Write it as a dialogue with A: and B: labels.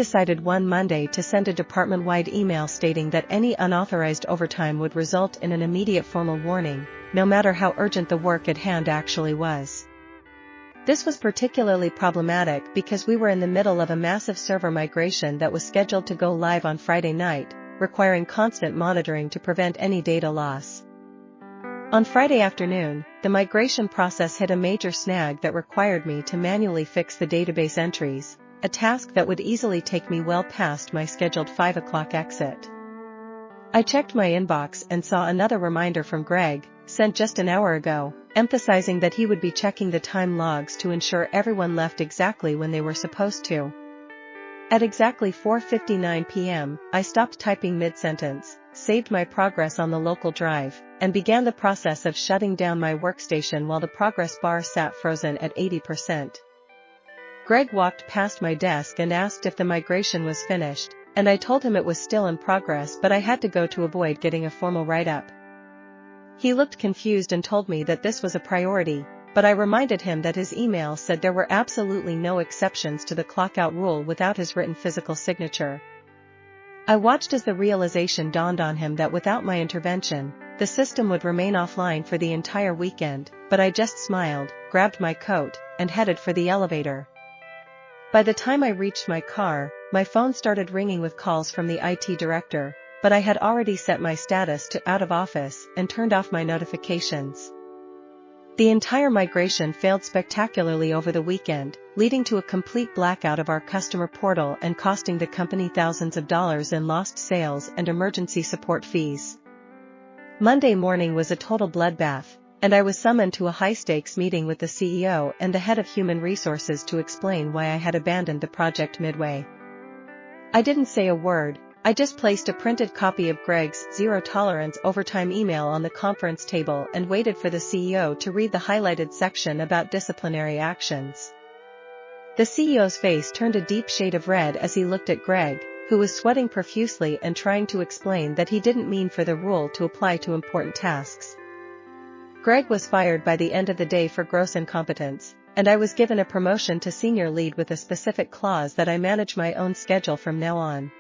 A: decided one Monday to send a department-wide email stating that any unauthorized overtime would result in an immediate formal warning, no matter how urgent the work at hand actually was. This was particularly problematic because we were in the middle of a massive server migration that was scheduled to go live on Friday night, requiring constant monitoring to prevent any data loss. On Friday afternoon, the migration process hit a major snag that required me to manually fix the database entries, a task that would easily take me well past my scheduled 5 o'clock exit. I checked my inbox and saw another reminder from Greg, sent just an hour ago, emphasizing that he would be checking the time logs to ensure everyone left exactly when they were supposed to. At exactly 4:59 p.m., I stopped typing mid-sentence, saved my progress on the local drive, and began the process of shutting down my workstation while the progress bar sat frozen at 80%. Greg walked past my desk and asked if the migration was finished, and I told him it was still in progress but I had to go to avoid getting a formal write-up. He looked confused and told me that this was a priority, but I reminded him that his email said there were absolutely no exceptions to the clock-out rule without his written physical signature. I watched as the realization dawned on him that without my intervention, the system would remain offline for the entire weekend, but I just smiled, grabbed my coat, and headed for the elevator. By the time I reached my car, my phone started ringing with calls from the IT director, but I had already set my status to out of office and turned off my notifications. The entire migration failed spectacularly over the weekend, leading to a complete blackout of our customer portal and costing the company thousands of dollars in lost sales and emergency support fees. Monday morning was a total bloodbath, and I was summoned to a high-stakes meeting with the CEO and the head of human resources to explain why I had abandoned the project midway. I didn't say a word. I just placed a printed copy of Greg's zero-tolerance overtime email on the conference table and waited for the CEO to read the highlighted section about disciplinary actions. The CEO's face turned a deep shade of red as he looked at Greg, who was sweating profusely and trying to explain that he didn't mean for the rule to apply to important tasks. Greg was fired by the end of the day for gross incompetence, and I was given a promotion to senior lead with a specific clause that I manage my own schedule from now on.